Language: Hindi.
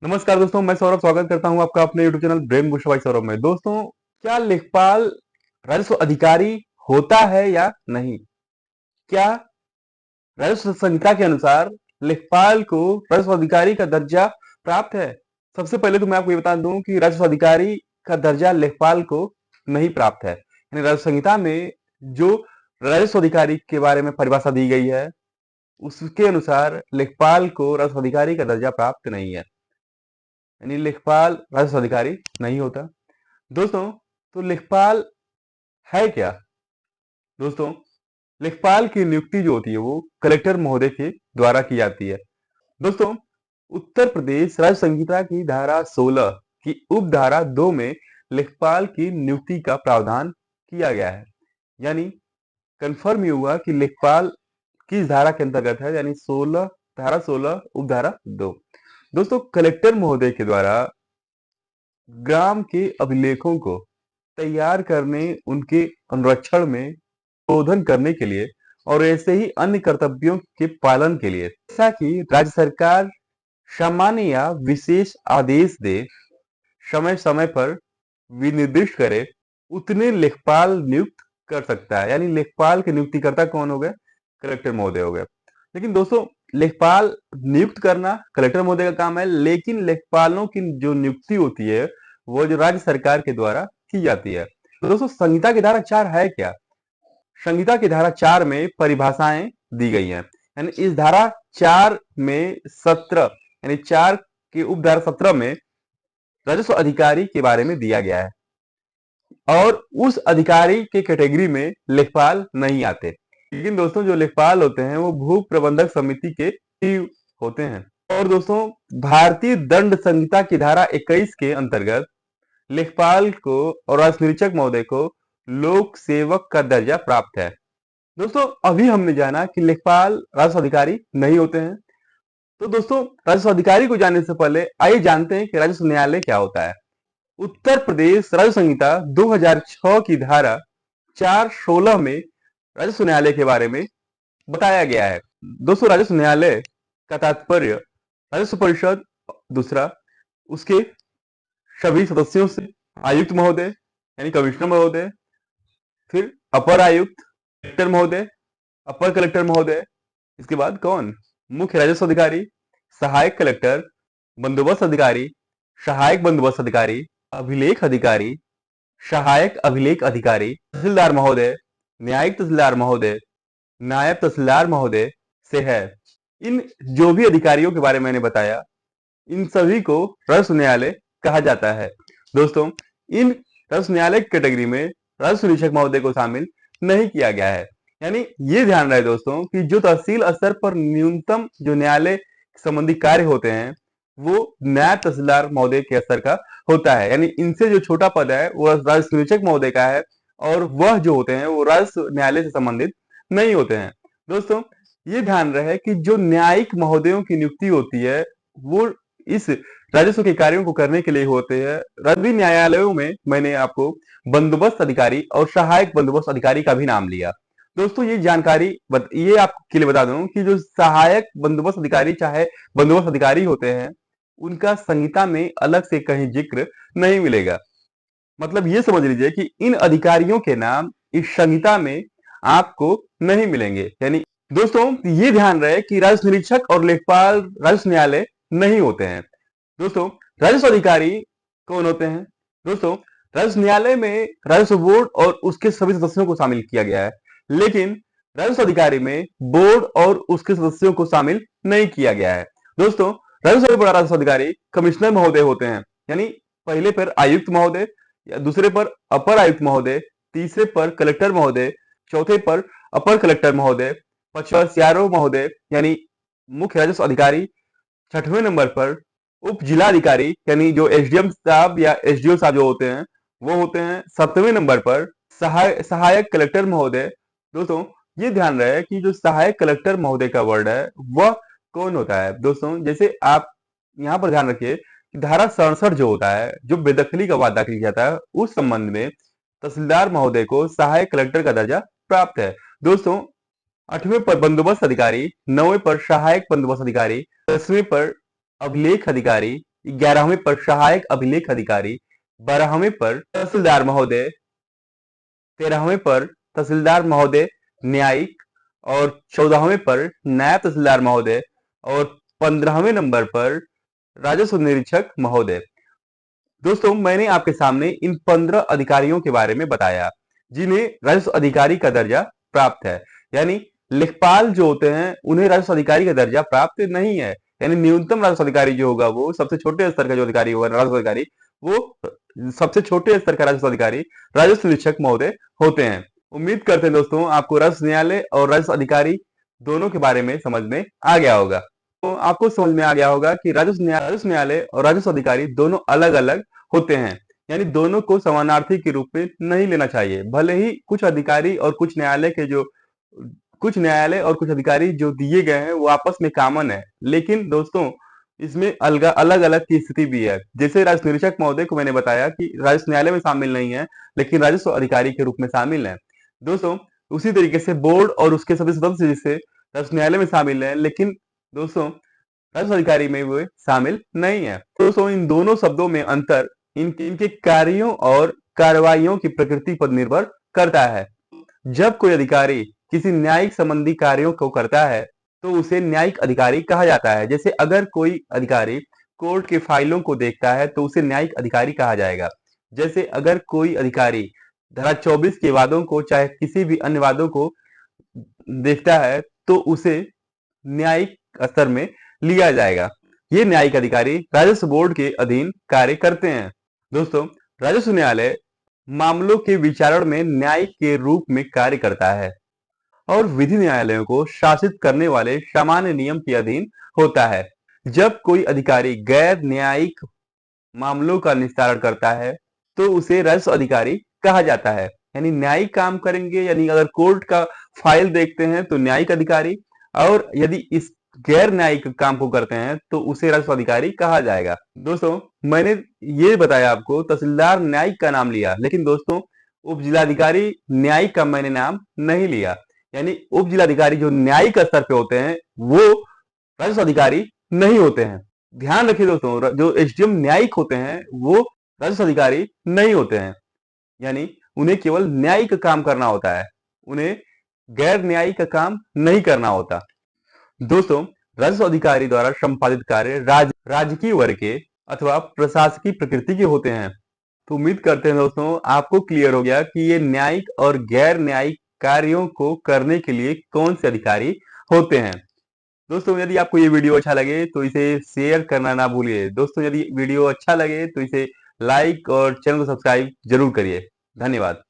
नमस्कार दोस्तों, मैं सौरभ स्वागत करता हूं आपका अपने यूट्यूब चैनल ब्रेम बुशवाई सौरभ में। दोस्तों, क्या लेखपाल राजस्व अधिकारी होता है या नहीं? क्या राजस्व संहिता के अनुसार लेखपाल को राजस्व अधिकारी का दर्जा प्राप्त है? सबसे पहले तो मैं आपको ये बता दूं कि राजस्व अधिकारी का दर्जा लेखपाल को नहीं प्राप्त है। यानी राजस्व संहिता में जो राजस्व अधिकारी के बारे में परिभाषा दी गई है, उसके अनुसार लेखपाल को राजस्व अधिकारी का दर्जा प्राप्त नहीं है। यानी लेखपाल राजस्व अधिकारी नहीं होता। दोस्तों, तो लेखपाल है क्या? दोस्तों, लेखपाल की नियुक्ति जो होती है वो कलेक्टर महोदय के द्वारा की जाती है। दोस्तों, उत्तर प्रदेश राज्य संहिता की धारा 16 की उपधारा 2 में लेखपाल की नियुक्ति का प्रावधान किया गया है। यानी कंफर्म ये हुआ कि लेखपाल किस धारा के अंतर्गत है, यानी 16 धारा 16 उपधारा 2। दोस्तों, कलेक्टर महोदय के द्वारा ग्राम के अभिलेखों को तैयार करने, उनके अनुरक्षण में शोधन करने के लिए और ऐसे ही अन्य कर्तव्यों के पालन के लिए, जैसा कि राज्य सरकार सामान्य या विशेष आदेश दे, समय समय पर विनिर्दिष्ट करे, उतने लेखपाल नियुक्त कर सकता है। यानी लेखपाल के नियुक्तिकर्ता कौन हो गए? कलेक्टर महोदय हो गए। लेकिन दोस्तों, लेखपाल नियुक्त करना कलेक्टर महोदय का काम है, लेकिन लेखपालों की जो नियुक्ति होती है वो जो राज्य सरकार के द्वारा की जाती है। तो दोस्तों, संहिता की धारा 4 है क्या? संहिता की धारा 4 में परिभाषाएं दी गई हैं। यानी इस धारा 4 में 17, यानी 4 की उपधारा 17 में राजस्व अधिकारी के बारे में दिया गया है और उस अधिकारी के कैटेगरी में लेखपाल नहीं आते। लेकिन दोस्तों, जो लेखपाल होते हैं वो भू प्रबंधक समिति के ही होते हैं। और दोस्तों, भारतीय दंड संहिता की धारा 21 के अंतर्गत लेखपाल को और राजस्व निरीक्षक महोदय को लोक सेवक का दर्जा प्राप्त है। दोस्तों, अभी हमने जाना कि लेखपाल राजस्व अधिकारी नहीं होते हैं। तो दोस्तों, राजस्व अधिकारी को जानने से पहले आइए जानते हैं कि राजस्व न्यायालय क्या होता है। उत्तर प्रदेश राजस्व संहिता 2006 की धारा 416 में राजस्व न्यायालय के बारे में बताया गया है। दोस्तों, राजस्व न्यायालय का तात्पर्य राजस्व परिषद, दूसरा उसके सभी सदस्यों से, आयुक्त महोदय यानी कमिश्नर महोदय, फिर अपर आयुक्त, कलेक्टर महोदय, अपर कलेक्टर महोदय, इसके बाद कौन? मुख्य राजस्व अधिकारी, सहायक कलेक्टर, बंदोबस्त अधिकारी, सहायक बंदोबस्त अधिकारी, अभिलेख अधिकारी, सहायक अभिलेख अधिकारी, तहसीलदार महोदय, न्यायिक तहसीलदार महोदय, नायब तहसीलदार महोदय से है। इन जो भी अधिकारियों के बारे में मैंने बताया, इन सभी को राजस्व न्यायालय कहा जाता है। दोस्तों, इन राजस्व न्यायालय की कैटेगरी में राजस्व निरीक्षक महोदय को शामिल नहीं किया गया है। यानी ये ध्यान रहे दोस्तों कि जो तहसील स्तर पर न्यूनतम जो न्यायालय संबंधी कार्य होते हैं वो नायब तहसीलदार महोदय के स्तर का होता है। यानी इनसे जो छोटा पद है वो राजस्व निरीक्षक महोदय का है और वह जो होते हैं वो राजस्व न्यायालय से संबंधित नहीं होते हैं। दोस्तों, ये ध्यान रहे कि जो न्यायिक महोदयों की नियुक्ति होती है वो इस राजस्व के कार्यों को करने के लिए होते हैं। सभी न्यायालयों में मैंने आपको बंदोबस्त अधिकारी और सहायक बंदोबस्त अधिकारी का भी नाम लिया। दोस्तों, ये जानकारी ये आपके लिए बता दूं कि जो सहायक बंदोबस्त अधिकारी चाहे बंदोबस्त अधिकारी होते हैं, उनका संहिता में अलग से कहीं जिक्र नहीं मिलेगा। मतलब ये समझ लीजिए कि इन अधिकारियों के नाम इस संहिता में आपको नहीं मिलेंगे। यानी दोस्तों, ये ध्यान रहे कि राजस्व निरीक्षक और लेखपाल राजस्व न्यायालय नहीं होते हैं। दोस्तों, राजस्व अधिकारी कौन होते हैं? दोस्तों, राजस्व न्यायालय में राजस्व बोर्ड और उसके सभी सदस्यों को शामिल किया गया है, लेकिन राजस्व अधिकारी में बोर्ड और उसके सदस्यों को शामिल नहीं किया गया है। दोस्तों, राजस्व बड़ा राजस्व अधिकारी कमिश्नर महोदय होते हैं। यानी पहले पर आयुक्त महोदय, या दूसरे पर अपर आयुक्त महोदय, तीसरे पर कलेक्टर महोदय, चौथे पर अपर कलेक्टर महोदय, पांचवा सीआरओ महोदय यानी मुख्य राजस्व अधिकारी, छठवें नंबर पर उप जिलाधिकारी यानी जो एसडीएम साहब या एसडीओ साहब जो होते हैं वो होते हैं। 7वें नंबर पर सहायक कलेक्टर महोदय। दोस्तों, ये ध्यान रहे कि जो सहायक कलेक्टर महोदय का वर्ड है वह कौन होता है। दोस्तों, जैसे आप यहाँ पर ध्यान रखिए कि धारा 67 जो होता है, जो बेदखली का वादा किया जाता है, उस संबंध में तहसीलदार महोदय को सहायक कलेक्टर का दर्जा प्राप्त है। दोस्तों, 8वें पर बंदोबस्त अधिकारी, 9वें पर सहायक बंदोबस्त अधिकारी, 10वें पर अभिलेख अधिकारी 11वें पर सहायक अभिलेख अधिकारी, 12वें पर तहसीलदार महोदय, 13वें पर तहसीलदार महोदय न्यायिक और 14वें पर नायब तहसीलदार महोदय और 15वें नंबर पर राजस्व निरीक्षक महोदय। दोस्तों, मैंने आपके सामने इन 15 अधिकारियों के बारे में बताया जिन्हें राजस्व अधिकारी का दर्जा प्राप्त है। यानी लेखपाल जो होते हैं उन्हें राजस्व अधिकारी का दर्जा प्राप्त नहीं है। यानी न्यूनतम राजस्व अधिकारी जो होगा, वो सबसे छोटे स्तर का जो अधिकारी होगा राजस्व अधिकारी, वो सबसे छोटे स्तर का राजस्व अधिकारी राजस्व निरीक्षक महोदय होते हैं। उम्मीद करते हैं दोस्तों आपको राजस्व न्यायालय और राजस्व अधिकारी दोनों के बारे में समझ में आ गया होगा। तो आपको समझ में आ गया होगा कि राजस्व न्यायालय और राजस्व अधिकारी दोनों अलग अलग होते हैं। यानी दोनों को समानार्थी के रूप में नहीं लेना चाहिए। भले ही कुछ अधिकारी और कुछ न्यायालय और कुछ अधिकारी जो दिए गए हैं वो आपस में कॉमन है, लेकिन दोस्तों इसमें अलग अलग की स्थिति भी है। जैसे राजस्व निरीक्षक महोदय को मैंने बताया कि राजस्व न्यायालय में शामिल नहीं है, लेकिन राजस्व अधिकारी के रूप में शामिल है। दोस्तों, उसी तरीके से बोर्ड और उसके सभी सदस्य जिसे राजस्व न्यायालय में शामिल है, लेकिन दोस्तों राजस्व अधिकारी में वो शामिल नहीं है। दोस्तों, इन दोनों शब्दों में अंतर इनके कार्यों और कार्रवाइयों की प्रकृति पर निर्भर करता है। जब कोई अधिकारी किसी न्यायिक संबंधी कार्यों को करता है तो उसे न्यायिक अधिकारी कहा जाता है। जैसे अगर कोई अधिकारी कोर्ट की फाइलों को देखता है तो उसे न्यायिक अधिकारी कहा जाएगा। जैसे अगर कोई अधिकारी धारा 24 के वादों को चाहे किसी भी अन्य वादों को देखता है तो उसे न्यायिक स्तर में लिया जाएगा। ये न्यायिक अधिकारी राजस्व बोर्ड के अधीन कार्य करते हैं। दोस्तों, राजस्व न्यायालय मामलों के विचारण में न्यायिक के रूप में कार्य करता है और विधि न्यायालयों को शासित करने वाले सामान्य नियम के अधीन होता है। जब कोई अधिकारी गैर न्यायिक मामलों का निस्तारण करता है तो उसे राजस्व अधिकारी कहा जाता है। यानी न्यायिक काम करेंगे, यानी अगर कोर्ट का फाइल देखते हैं तो न्यायिक अधिकारी, और यदि इस गैर न्यायिक काम को करते हैं तो उसे राजस्व अधिकारी कहा जाएगा। दोस्तों, मैंने ये बताया आपको तहसीलदार न्यायिक का नाम लिया, लेकिन दोस्तों उप जिलाधिकारी न्यायिक का मैंने नाम नहीं लिया। यानी उप जिलाधिकारी जो न्यायिक स्तर पे होते हैं वो राजस्व अधिकारी नहीं होते हैं। ध्यान रखिए दोस्तों, जो एसडीएम न्यायिक होते हैं वो राजस्व अधिकारी नहीं होते हैं। यानी उन्हें केवल न्यायिक काम करना होता है, उन्हें गैर न्यायिक काम नहीं करना होता। दोस्तों, राजस्व अधिकारी द्वारा संपादित कार्य राजकीय वर्ग के अथवा प्रशासकीय प्रकृति के होते हैं। तो उम्मीद करते हैं दोस्तों आपको क्लियर हो गया कि ये न्यायिक और गैर न्यायिक कार्यों को करने के लिए कौन से अधिकारी होते हैं। दोस्तों, यदि आपको ये वीडियो अच्छा लगे तो इसे शेयर करना ना भूलिए। दोस्तों, यदि वीडियो अच्छा लगे तो इसे लाइक और चैनल को सब्सक्राइब जरूर करिए। धन्यवाद।